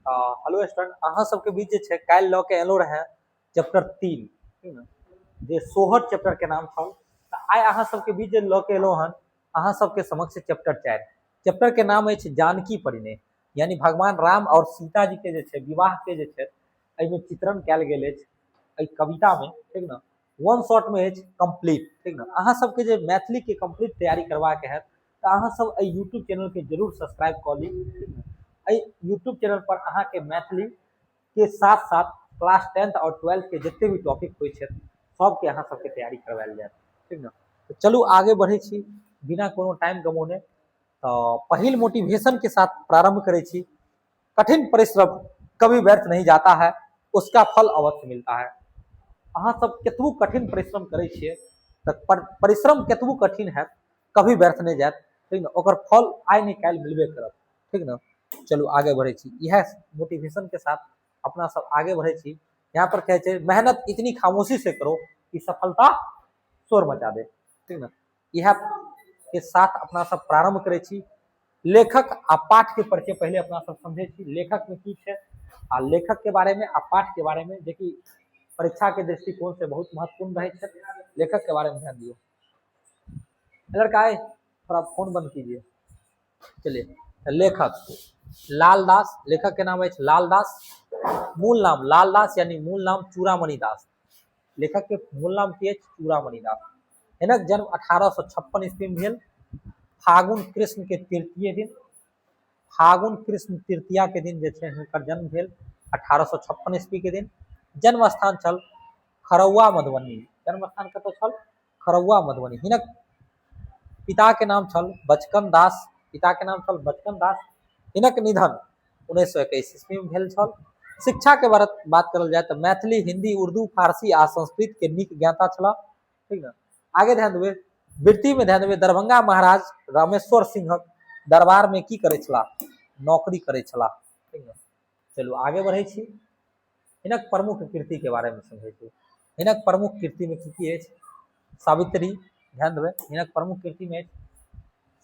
Hello student, अहाँ सबके बीच जे छै काल्हि लऽ के एलो रहे चैप्टर 3, ठीक ने, जे सोहर चैप्टर के नाम छल। आइ अहाँ सबके बीच जे लऽ के एलो हन अहाँ सबके समक्ष चैप्टर 4। चैप्टर के नाम अछि जानकी परिणय, यानी भगवान राम और सीता जी के जे छै विवाह के जे छै एहिमे चित्रण कयल गेल अछि एहि कविता में, ठीक ने। वन शॉट में अछि कंप्लीट, ठीक ने। अहाँ सबके जे मैथिली के कंप्लीट तैयारी करबाक है तो अहाँ सब यूट्यूब चैनल के जरूर सब्सक्राइब कर ली, ठीक ने। यूट्यूब चैनल पर अहाँ के मैथिली के साथ साथ क्लास 10th और 12th के जितने भी टॉपिक हो सबके अहाँ सबके तैयारी करवायल जाए, ठीक ना। तो चलू आगे बढ़े छी बिना कोनो टाइम गमौने। तो पहिल मोटिवेशन के साथ प्रारंभ करे छी। कठिन परिश्रम कभी व्यर्थ नहीं जाता है, उसका फल अवश्य मिलता है। अहाँ सब केतबो कठिन परिश्रम करे छिए तो परिश्रम केतबो कठिन है कभी व्यर्थ नहीं जात, ठीक ना। ओकर फल आइ नहीं काल्हि मिलबे करत, ठीक ना। चलू आगे बढ़े छी। यह मोटिवेशन के साथ अपना सब आगे बढ़े छी। यहाँ पर कहे छे मेहनत इतनी खामोशी से करो कि सफलता शोर मचा दे, ठीक ना। यह के साथ अपना सब प्रारंभ करे छी। लेखक आ पाठ के परिचय पहले अपना सब समझे छी। लेखक में की छे आ लेखक के बारे में आ पाठ के बारे में, जेकि परीक्षा के दृष्टिकोण से बहुत महत्वपूर्ण रहे छे। लेखक के बारे में ध्यान दियो। लड़का है थोड़ा फोन बंद कीजिए। चलिए, लेखक लालदास, लेखक के नाम है लालदास। मूल नाम लालदास यानी मूल नाम चूड़ामणि दास। लेखक के मूल नाम की है चूड़ामणि दास। हिनक जन्म 1856 ईस्वी में भेल। फागुन कृष्ण के तृतीय दिन, फागुन कृष्ण तृतीया के दिन जे छे हिनकर जन्म भेल 1856 ईस्वी के दिन। जन्म स्थान छल खरौआ मधुबनी। जन्म स्थान कत छल? खरौआ मधुबनी। हिनक पिता के नाम छल बचकन दास। पिता के नाम छल बचकन दास। हिनक निधन 1921 ईस्वी में भेल छल। शिक्षा के बात करल जाए तो मैथिली, हिंदी, उर्दू, फारसी आ संस्कृत के नीक ज्ञाता छला, ठीक ना। आगे ध्यान देवे। वृत्ति में ध्यान देवे। दरभंगा महाराज रामेश्वर सिंहक दरबार में की करे छला? नौकरी करे छला, ठीक ना। चलो आगे बढ़े छी। हिनक प्रमुख कृति के बारे में समझे छी। हिनक प्रमुख कृति में की है? सावित्री। ध्यान देवे। हिनक प्रमुख कृति में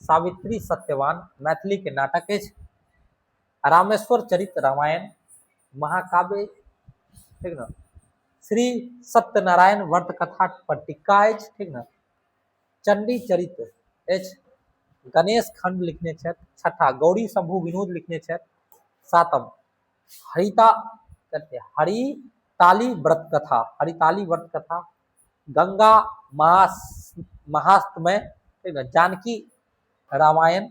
सावित्री सत्यवान मैथिली के नाटक है। रामेश्वर चरित रामायण महाकाव्य, ठीक ना। श्री सत्यनारायण व्रत कथा पर टिक्का है, ठीक ना। चंडी चरित एच। गणेश खंड लिखने छे। छठा गौरी शंभु विनोद लिखने छे। सातम हरिताली व्रत कथा, हरिताली व्रत कथा। गंगा महास्तमय, ठीक ना। जानकी रामायण,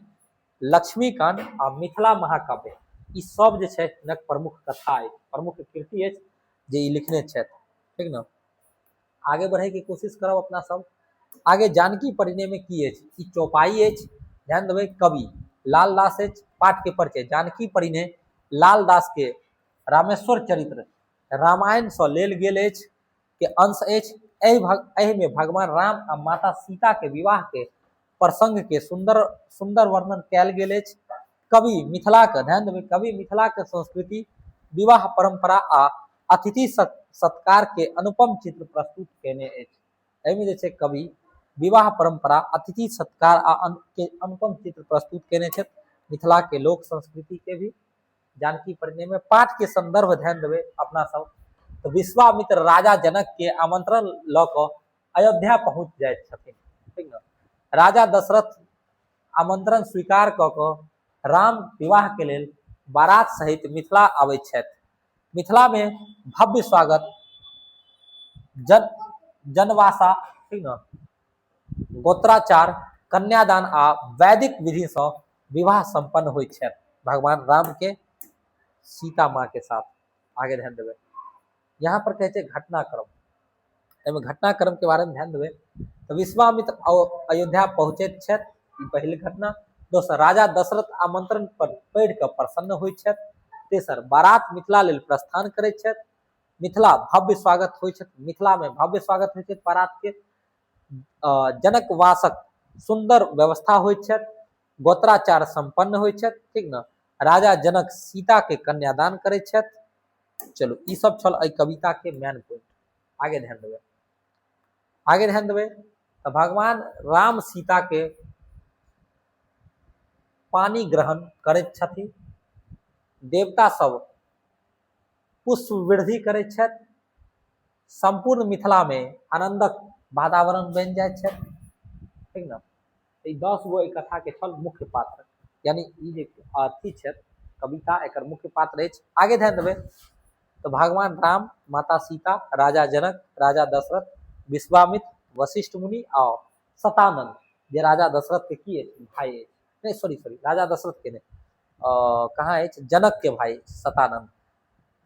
लक्ष्मीकांड आ मिथिला महाकाव्य, ई सब जे छे हिनक प्रमुख कथा है, प्रमुख कृति है जे ई लिखने छे, ठीक ना। आगे बढ़े की कोशिश करब अपना सब। आगे जानकी परिणय में की है? ई चौपाई है। ध्यान देवे। कवि लालदास है। पाठ के परिचय जानकी परिणय लालदास के रामेश्वर चरित्र रामायण से लेल गेल अछि के अंश अछि। एहि में भगवान राम आ माता सीता के विवाह के प्रसंग के सुंदर सुंदर वर्णन कयल गेल अछि। कवि मिथिला के, ध्यान देवे, कवि मिथिला के संस्कृति, विवाह परंपरा आ अतिथि सत्कार के अनुपम चित्र प्रस्तुत केने अछि। एहिमे जे छै कवि विवाह परंपरा, अतिथि सत्कार आ के अनुपम चित्र प्रस्तुत केने छथि। मिथिला के लोक संस्कृति के भी जानकी परिणय में। पाठ के संदर्भ ध्यान देवे अपना सब। तो विश्वामित्र राजा जनक के आमंत्रण ल क अयोध्या पहुंच जाए छथिन, ठीक ना। राजा दशरथ आमंत्रण स्वीकार क क राम विवाह के लेल बारात सहित मिथिला आबै छथि। मिथिला में भव्य स्वागत, जनवासा, ठीक ना, गोत्राचार, कन्यादान आ वैदिक विधि से विवाह संपन्न होइ छथि भगवान राम के सीता माँ के साथ। आगे ध्यान देवे। यहाँ पर कहते घटनाक्रम, घटनाक्रम के बारे में ध्यान देवे। तो विश्वामित्र अयोध्या पहुंचे छथि, पहली घटना। दोसर, राजा दशरथ आमंत्रण पर पढ़ कर प्रसन्न होइ छथि। तेसर, बारात मिथिला लेल प्रस्थान करे छथि। मिथिला भव्य स्वागत होइ छथि। मिथिला में भव्य स्वागत होइ छथि बारात के। जनकवासक सुंदर व्यवस्था होइ छथि। गोत्राचार संपन्न होइ छथि, ठीक ना। राजा जनक सीता के कन्यादान करे छथि। चलो ई सब छल एहि कविता के मेन पॉइंट। आगे ध्यान देवे। आगे ध्यान देवे तो भगवान राम सीता के पानी ग्रहण करैत छथि। देवता सब पुष्प वृद्धि करै छथि, संपूर्ण मिथिला में आनंदक वातावरण बनि जाय छै, ठीक न। 10 गो कथा के छल मुख्य पात्र, यानी ई जे अथी छै कविता एकर मुख्य पात्र अछि। आगे ध्यान देबै तो भगवान राम, माता सीता, राजा जनक, राजा दशरथ, विश्वामित्र, वशिष्ठ मुनि और शतानंद, जे राजा दशरथ के की भाई है, नहीं सॉरी राजा दशरथ के नहीं, कहाँ है जनक के भाई शतानंद।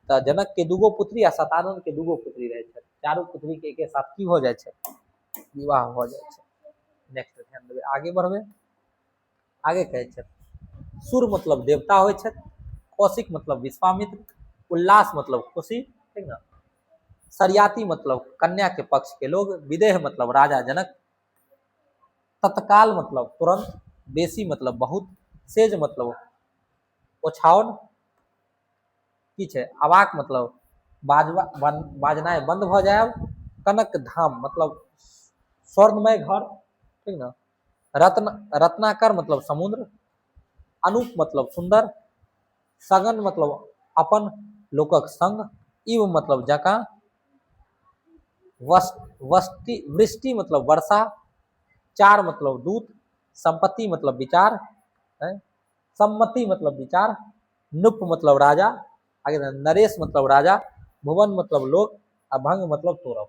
तो जनक के दूगो पुत्री आ शतानंद के दूगो पुत्री रहे छै, चारू पुत्री के एक साथ की हो जाए छै, विवाह हो जाए छै। नेक्स्ट ध्यान देबै, आगे बढ़बै। आगे कहै छै सुर मतलब देवता होइ छै, कौशिक मतलब विश्वामित्र, उल्लास मतलब खुशी, ठीक ना। सरियाती मतलब कन्या के पक्ष के लोग, विदेह मतलब राजा जनक, तत्काल मतलब तुरंत, बेसी मतलब बहुत, सेज मतलब ओछाओन, की छै अवाक मतलब बाजनाय बंद भ जायब, कनक धाम मतलब स्वर्णमय घर, ठीक ना। रत्नाकर मतलब समुद्र, अनूप मतलब सुंदर, सगन मतलब अपन लोकक संग, इव मतलब जका, वृष्टि मतलब वर्षा, चार मतलब दूत, संपत्ति मतलब विचार, सम्मति मतलब विचार, नुप मतलब राजा, आगे नरेश मतलब राजा, भुवन मतलब लोक, आ भंग मतलब तोड़ब।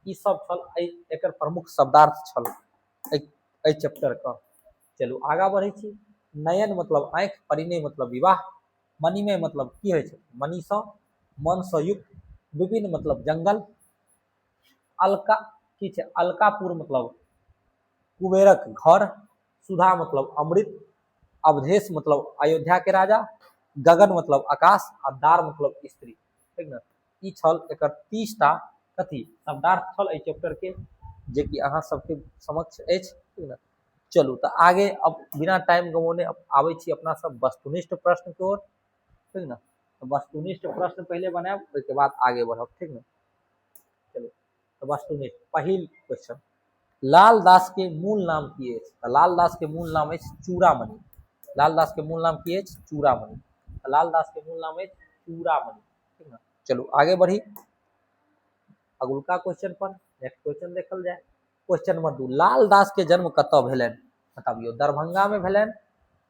ई सब छल एकर प्रमुख शब्दार्थ छल एहि चैप्टर का। चलू आगा बढ़े छी। नयन मतलब आँख, परिणय मतलब विवाह, मणिमय मतलब की होइ छै मणि सँ, मन सँ युक्त, विपिन मतलब जंगल, अलका की छै अलकापुर मतलब कुबेरक घर, सुधा मतलब अमृत, अवधेश मतलब अयोध्या के राजा, गगन मतलब आकाश, आ दार मतलब स्त्री, ठीक न। ई छल एकर 30 टा कथी शब्दार्थ छल एहि चैप्टर के, जे कि अहाँ सबके समक्ष अछि, ठीक न। चलू तो आगे अब बिना टाइम गंवोने आबै छी अपना सब वस्तुनिष्ठ प्रश्न की ओर, ठीक न। तो वस्तुनिष्ठ प्रश्न पहले बनाएब, ओहिके बाद आगे बढ़ब, ठीक न। चलो तो वस्तुनिष्ठ पहिल क्वेश्चन, लाल दास के मूल नाम की अछि? तो लाल दास के मूल नाम अछि चूड़ामणि। लाल दास के मूल नाम की अछि? चूड़ामणि। लाल दास के मूल नाम अछि चूड़ामणि, ठीक न। चलू आगे बढ़ी अगुलका क्वेश्चन पर। नेक्स्ट क्वेश्चन देखल जाए। क्वेश्चन नंबर 2, लाल दास के जन्म कतऽ भेलनि? बताबियो, दरभंगा में भेलनि?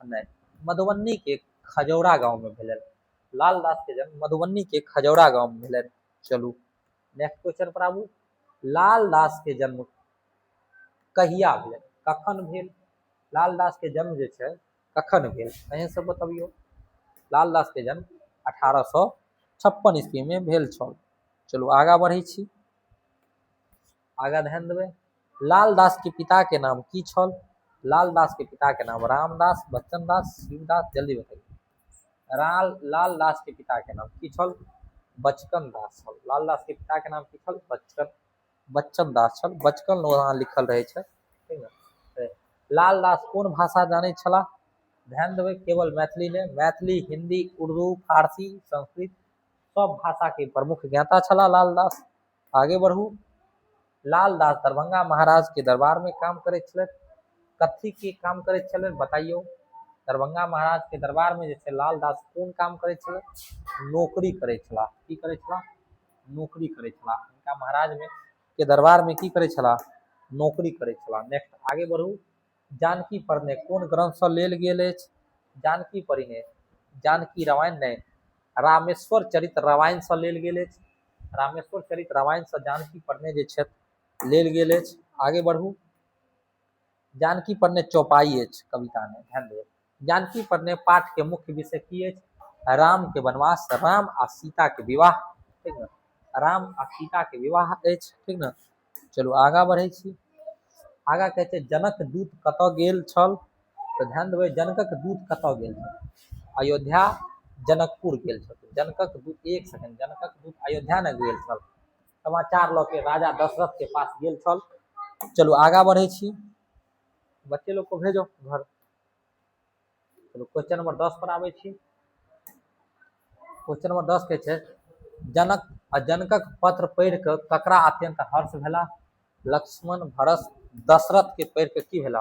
नहीं, मधुबनी के खजौड़ा गांव में भेलनि। लाल दास के जन्म मधुबनी के खजौड़ा गांव में भेलनि। चलू नेक्स्ट क्वेश्चन पर आबू। लाल दास के जन्म कहिया भेल, कखन भेल? लाल दास के जन्म जे छै कखन भेल, अहीं सब बतबियो। लाल दास के जन्म 1856 ईस्वी में भेल छल। चलू आगा बढ़ै छी। आगा ध्यान देबै। लाल दास के पिता के नाम की छल? लाल दास के पिता के नाम रामदास, बच्चन दास, शिवदास, जल्दी बताइए। लाल दास के पिता के नाम की छल? बचकन दास छल। लाल दास के पिता के नाम की छल? बच्चन दास छल। बचकन वहाँ लिखल रहे छै, ठीक है। लाल दास कोन भाषा जानै छला? ध्यान देबै, केवल मैथिली ने, मैथिली, हिंदी, उर्दू, फारसी, संस्कृत सब भाषा के प्रमुख ज्ञाता छला लाल दास। आगे बढ़ू। लाल दास दरभंगा महाराज के दरबार में काम करैत छलथि। कथी के काम करैत छलथि बताइयो। दरभंगा महाराज के दरबार में जे छै लाल दास कोन काम करैत छलै? नौकरी करैत छला। की करैत छला? नौकरी करैत छला। उनका महाराज में के दरबार में की करैत छला? नौकरी करैत छला। नेक्स्ट आगे बढ़ू। जानकी परिणय कोन ग्रंथ सँ लेल गेल अछि? जानकी परिणय जानकी रामायण नहीं, रामेश्वर चरित रामायण सँ लेल गेल अछि। रामेश्वर चरित रामायण सँ जानकी परिणय जे छै लेल गेल अछि। आगे बढ़ू। जानकी परिणय चौपाई अछि कविता में, ध्यान देबै। जानकी परिणय पाठ के मुख्य विषय की अछि? राम के वनवास, राम आ सीता के विवाह, ठीक न। राम आ सीता के विवाह अछि, ठीक न। चलू आगा बढ़ै छी। आगा कहै छै जनक दूत कतऽ गेल छल? तो ध्यान देबै, जनकक दूत कतऽ गेल छल? अयोध्या, जनकपुर गेल छल। जनकक दूत, एक सेकंड, जनकक दूत अयोध्या न गेल छल, समाचार लऽ के राजा दशरथ के पास गेल छल। चलू आगा बढ़े छी। बच्चे लोग को भेजो घर। चलो क्वेश्चन नंबर 10 पर आबै छी। क्वेश्चन नंबर 10 के छै जनकक पत्र पढ़ि कऽ ककरा अत्यंत हर्ष भेला? लक्ष्मण, भरत, दशरथ के पढ़ि कऽ की भेला?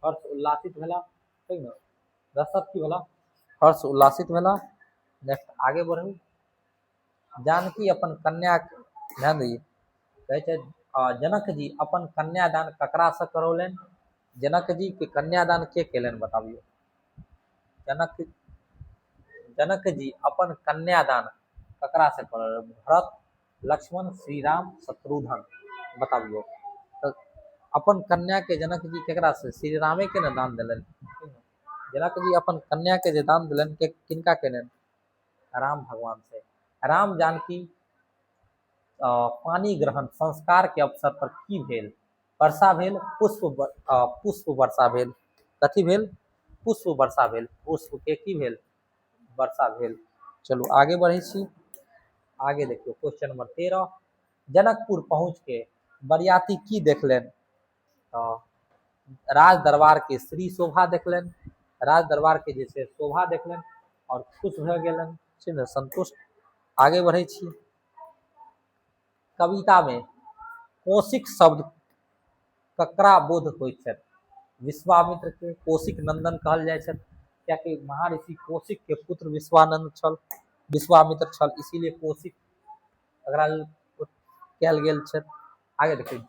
हर्ष उल्लासित भेला, ठीक न। दशरथ की भेला? हर्ष उल्लासित भेला। नेक्स्ट आगे बढ़ू। जानकी अपन कन्या ध्यान दिए कहै छै जनक जी अपन कन्यादान ककरा से करौलनि? जनक जी के कन्यादान के केलनि बताबियो? जनक जनक जी अपन कन्यादान ककरा से करौलनि? भरत, लक्ष्मण, श्री राम, शत्रुघ्न बताबियो। तो अपन कन्या के जनक जी केकरा से? श्री रामे के न दान दिलनि। जनक जी अपन कन्या के जे दान दिलनि के किनका केलनि? राम भगवान से। राम जानकी पानी ग्रहण संस्कार के अवसर पर की भेल? वर्षा भेल, पुष्प वर्षा भेल। कथी भेल? पुष्प वर्षा भेल। पुष्प के की भेल? वर्षा भेल। चलू आगे बढ़े छी। आगे देखियो क्वेश्चन नंबर 13। जनकपुर पहुँच के बरियाती की देखलनि? राज दरबार के श्री शोभा देखलनि, राज दरबार के जे छै शोभा देखलनि और खुश भऽ गेलनि, छै ने, संतुष्ट। आगे बढ़े छी। कविता में कौशिक शब्द ककरा बोध होइत छथि? विश्वामित्र के कौशिक नंदन कहल जाय छथि, कियाकि महर्षि कौशिक के पुत्र विश्वामित्र छल, इसीलिए कौशिक एकरा कयल गेल छथि। आगे देखिए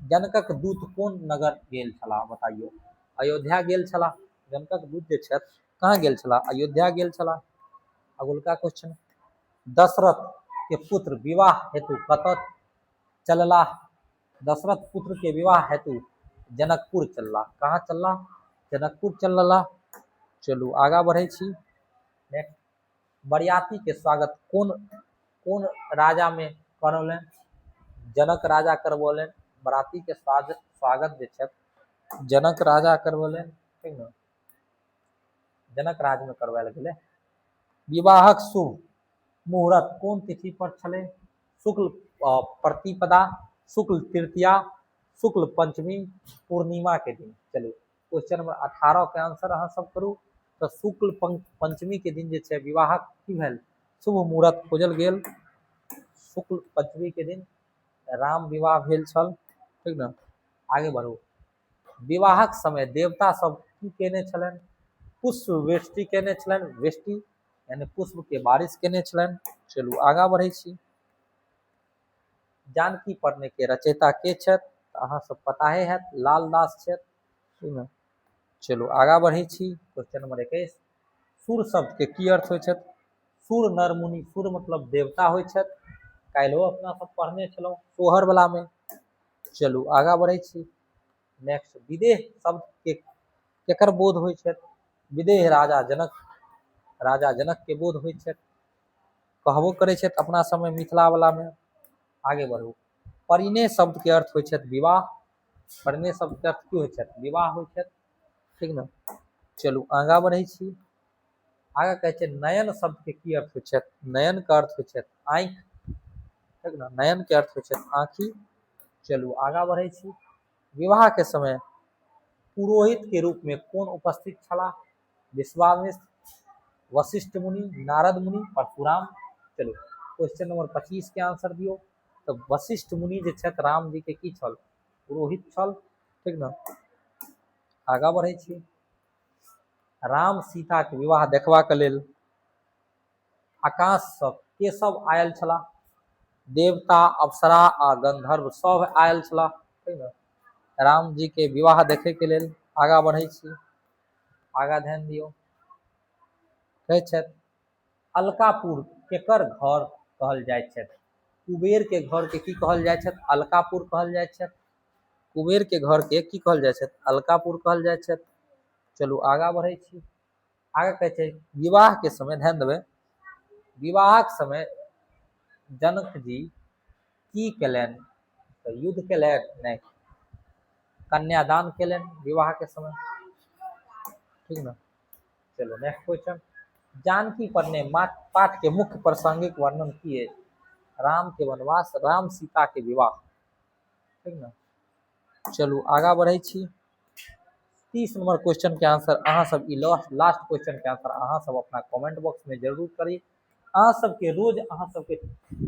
जनकक दूत कोन नगर गेल छलाह बताइयो? अयोध्या गेल छलाह। जनकक दूत जे छथि कहाँ गेल छलाह? अयोध्या गेल छलाह। अगुलका क्वेश्चन, दशरथ के पुत्र विवाह हेतु कतऽ चललाह? दशरथ पुत्र के विवाह हेतु जनकपुर चलला। कहाँ चलला? जनकपुर चलला। चलू आगा बढ़े छी। नेक्स्ट, बरियाती के स्वागत कोन राजा में करौलनि? जनक राजा करवौलनि। बराती के स्वागत जे छथि जनक राजा करवौलनि, ठीक न, जनक राज में करवायल गेलै। विवाहक शुभ मुहूर्त कोन तिथि पर छलै? शुक्ल प्रतिपदा, शुक्ल तृतीया, शुक्ल पंचमी, पूर्णिमा के दिन। चलू क्वेश्चन नंबर 18 के आंसर अहाँ सब करू। तो शुक्ल पंचमी के दिन जे छै विवाहक की भेल? शुभ मुहूर्त खोजल गेल। शुक्ल पंचमी के दिन राम विवाह भेल छल, ठीक न। आगे बढ़ू। विवाहक समय देवता सब की केने छलनि? पुष्प वृष्टि केने छलनि। वृष्टि यानी पुष्प के बारिश केने छलनि। चलू आगा बढ़े छी। जानकी पढ़ने के रचयिता के छथि? अहाँ सब पता है लाल दास छथि, ठीक न। चलू आगा बढ़े छी। Question number 21। सूर शब्द के की अर्थ होइ छथि? सूर नर मुनि, सूर मतलब देवता होइ छथि। काल्हिओ अपना सब पढ़ने छलहुँ सोहर वाला में। चलू आगा बढ़े छी। नेक्स्ट, विदेह शब्द के केकर बोध होइ छथि? विदेह राजा जनक के बोध होइ छथि, कहबो करै छथि अपना समय मिथिला वाला में। आगे बढ़ू। परिणय शब्द के अर्थ होइ छथि विवाह। परिणय शब्द के अर्थ की होइ छथि? विवाह होइ छथि, ठीक न। चलू आगा बढ़े छी। आगे कहै छै नयन शब्द के की अर्थ होइ छथि? नयन का अर्थ होइ छथि आँखि, ठीक न, नयन के अर्थ होइ छथि आँखि। चलू आगा बढ़े छी। विवाह के समय पुरोहित के रूप में कौन उपस्थित छला? विश्वामित्र, वशिष्ठ मुनि, नारद मुनि, परशुराम। चलो क्वेश्चन नंबर 25 के आंसर दियो। तो वशिष्ठ मुनि जे छथि राम जी के की छल? पुरोहित छल, ठीक न। आगा बढ़े छी। राम सीता के विवाह देखबाक लेल आकाश सब के सब आयल छला? देवता, अप्सरा आ गंधर्व सब आयल छला, ठीक न, राम जी के विवाह देखे के लेल। आगा बढ़े छी। आगा ध्यान दियो। कहै छथि अलकापुर केकर घर कहल जाय छथि? कुबेर के घर के की कहल जाय छथि? अलकापुर कहल जाय छथि। कुबेर के घर के की कहल जाय छथि? अलकापुर कहल जाय छथि। चलू आगा बढ़े छी। आगे कहै छै विवाह के समय, ध्यान देबै, विवाहक समय जनक जी की केलनि? तो युद्ध केलनि? नहीं, कन्यादान केलनि विवाह के समय, ठीक ना। चलो नेक्स्ट क्वेश्चन। जानकी पढ़ने पाठ के मुख्य प्रासंगिक वर्णन किए? राम के वनवास, राम सीता के विवाह, ठीक ना। चलू आगा बढ़े छी। 30 नंबर क्वेश्चन के आंसर अहाँ सब लास्ट क्वेश्चन के आंसर अहाँ सब अपना कमेंट बॉक्स में जरूर करी। अहाँ सबके रोज अहाँ सबके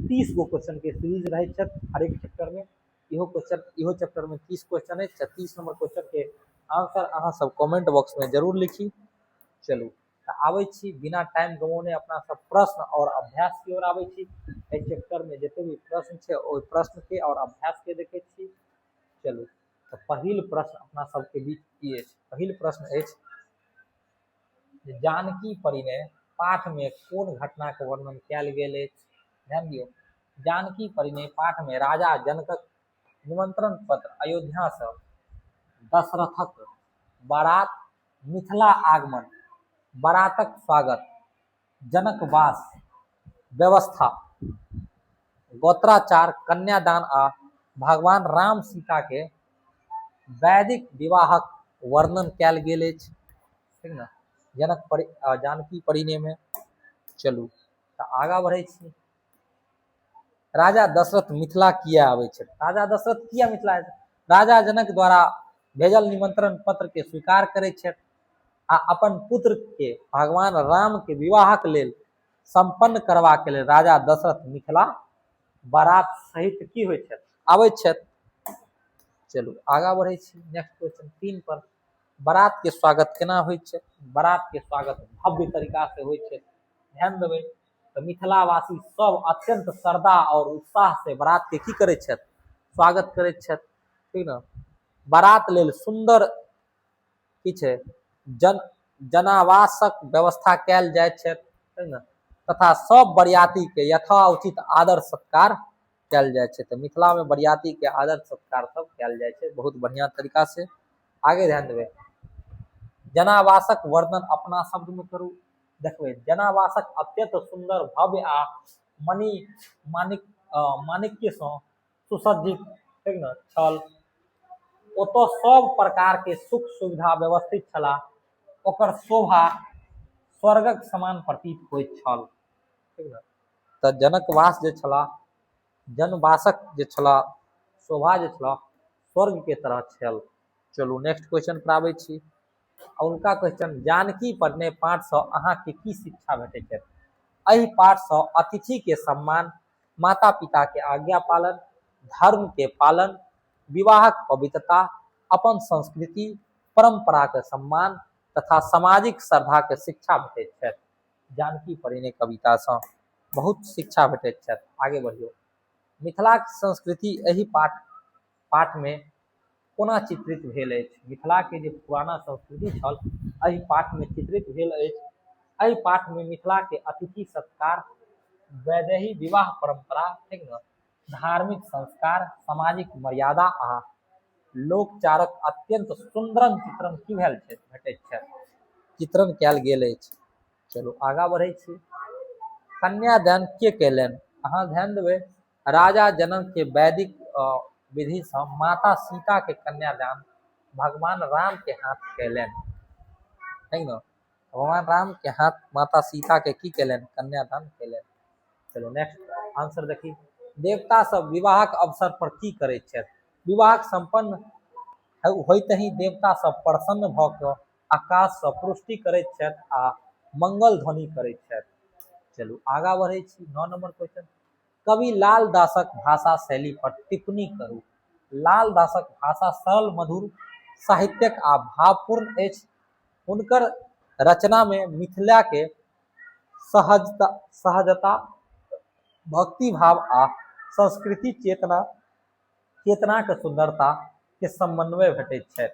30 गो क्वेश्चन के सीरीज रहे छथि हर एक चैप्टर में। इहो चैप्टर में 30 क्वेश्चन है। 30 नंबर क्वेश्चन के आंसर अहाँ सब कमेंट बॉक्स में जरूर लिखी। चलू तऽ आबै छी बिना टाइम गंवौने अपना सब प्रश्न और अभ्यास की ओर आबै छी। एहि चैप्टर में जते भी प्रश्न छै ओहि प्रश्न के और अभ्यास के देखै छी। चलू तऽ पहिल प्रश्न अपना सबके बीच की अछि। पहिल प्रश्न अछि जे जानकी परिणय पाठ में कोन घटना के वर्णन कयल गेल अछि। ध्यान दियौ, जानकी परिणय पाठ में राजा जनकक निमंत्रण पत्र अयोध्या से दशरथक बारात, मिथिला आगमन, बारातक स्वागत, जनकवास व्यवस्था, गोत्राचार, कन्यादान आ भगवान राम सीता के वैदिक विवाहक वर्णन कयल गेल अछि। ठीक न, जानकी परिणय में। चलू तऽ आगाँ बढ़ै छी। राजा दशरथ मिथिला किया आबै छै। राजा दशरथ किया मिथिला आबै छै। राजा जनक द्वारा भेजल निमंत्रण पत्र के स्वीकार करै छथि आ अपन पुत्र के भगवान राम के विवाहक लेल संपन्न करबाक लेल राजा दशरथ मिथिला बारात सहित की होइ छथि, आबै छथि। चलू आगाँ बढ़ै छी। नेक्स्ट क्वेश्चन 3 पर, बारात के स्वागत केना होइ छै। बारात के स्वागत भव्य तरीका से होइ छै। ध्यान देबै तऽ मिथिलावासी सब अत्यंत श्रद्धा और उत्साह से बारात के की करै छथि, स्वागत करै छथि। ठीक न, बारात लेल सुंदर की छै जनावासक व्यवस्था कयल जाइत छै। ठीक न, तथा सब बरियाती के यथाउचित आदर सत्कार कयल जाइ छै। तऽ मिथिला में बरियाती के आदर सत्कार सब कयल जाइ छै बहुत बढ़िया तरीका से। आगे ध्यान देबै, जनावासक वर्णन अपना शब्द में करू। देखबै जनावासक अत्यंत सुंदर भव्य आ माणिक्य सँ सुसज्जित, ठीक न, छल। ओतऽ सब प्रकार के सुख सुविधा व्यवस्थित छला। ओकर शोभा स्वर्गक समान प्रतीत होइत छल। ठीक न, तऽ जनकवास जे छला, जनवासक जे छला शोभा जे छला स्वर्ग के तरह छल। चलू नेक्स्ट क्वेश्चन पर आबै छी। उनका क्वेश्चन, जानकी परिणय पाठ सँ अहाँके की शिक्षा भेटै छै। एहि पाठ सँ अतिथि के सम्मान, माता पिता के आज्ञा पालन, धर्म के पालन, विवाहक पवित्रता, अपन संस्कृति परंपरा के सम्मान तथा सामाजिक श्रद्धा के शिक्षा भेटैत छै। जानकी परिणय कविता सँ बहुत शिक्षा भेटैत छै। आगे बढ़ियौ, मिथिला के संस्कृति एहि पाठ में कोना चित्रित भेल अछि। मिथिला के जे पुराना संस्कृति छल एहि पाठ में चित्रित भेल अछि। एहि पाठ में मिथिला के अतिथि सत्कार, वैदेही विवाह परंपरा, ठीक न, धार्मिक संस्कार, सामाजिक मर्यादा आ लोकचारक अत्यंत सुंदर चित्रण की भेल छै, भेटैत छै, चित्रण कयल गेल अछि। चलू आगाँ बढ़ै छी। कन्यादान के केलनि। अहाँ ध्यान देबै राजा जनक के वैदिक विधि सँ माता सीता के कन्यादान भगवान राम के हाथ केलनि। ठीक न, भगवान राम के हाथ माता सीता के की केलनि, कन्यादान केलनि। चलो नेक्स्ट आंसर देखी। देवता सब विवाहक अवसर पर की करैत छथि। विवाहक संपन्न होइत ही देवता सब प्रसन्न भऽ कऽ आकाश सँ पुष्टि करैत छथि आ मंगल ध्वनि करैत छथि। चलू आगाँ बढ़ै छी। 9 नंबर क्वेश्चन, कवि लाल दासक भाषा शैली पर टिप्पणी करू। लाल दासक भाषा सरल मधुर साहित्यक आ भावपूर्ण अछि। हुनकर रचना में मिथिला के सहजता, भक्ति भाव आ संस्कृति चेतना के सुंदरता के समन्वय भेटैत छै।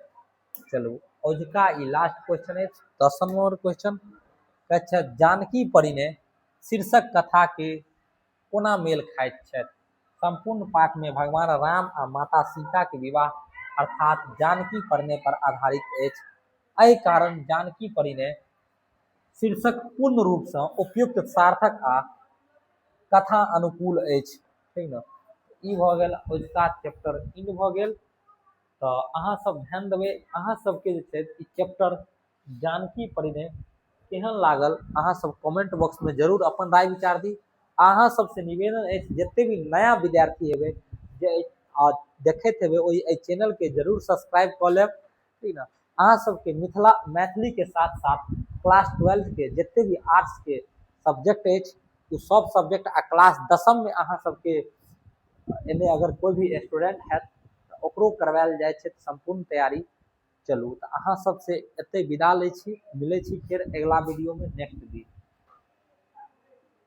चलू औजुका ई लास्ट क्वेश्चन अछि 10 नंबर क्वेश्चन, कहै जानकी परिणय शीर्षक कथा के कोना मेल खाइत छै। संपूर्ण पाठ में भगवान राम आ माता सीता के विवाह अर्थात जानकी परिणय पर आधारित अछि। एहि कारण जानकी परिणय शीर्षक पूर्ण रूप से उपयुक्त, सार्थक आ कथा अनुकूल अछि। ठीक न, ई भऽ गेल औजुका चैप्टर इंड भऽ गेल। तऽ अहाँ सब ध्यान देबै, अहाँ सबके जे छै ई चैप्टर जानकी परिणय केहन लागल अहाँ सब कमेंट बॉक्स में जरूर अपन राय विचार दी। अहाँ सबसे निवेदन अछि जते भी नया विद्यार्थी हेबै जे देखैत हेबै ओहि एहि चैनल के जरूर सब्सक्राइब कऽ लेब। ठीक न, अहाँ सबके मैथिली के साथ साथ क्लास 12 के जते भी आर्ट्स के सब्जेक्ट अछि ओ सब सब्जेक्ट आ क्लास 10वीं में अहाँ सबके एने अगर कोई भी स्टूडेंट है तो ओकरो करवायल जाए छै संपूर्ण तैयारी। चलू तऽ अहाँ सबसे एते विदा लै छी, मिलै छी फेर अगला वीडियो में नेक्स्ट दिन।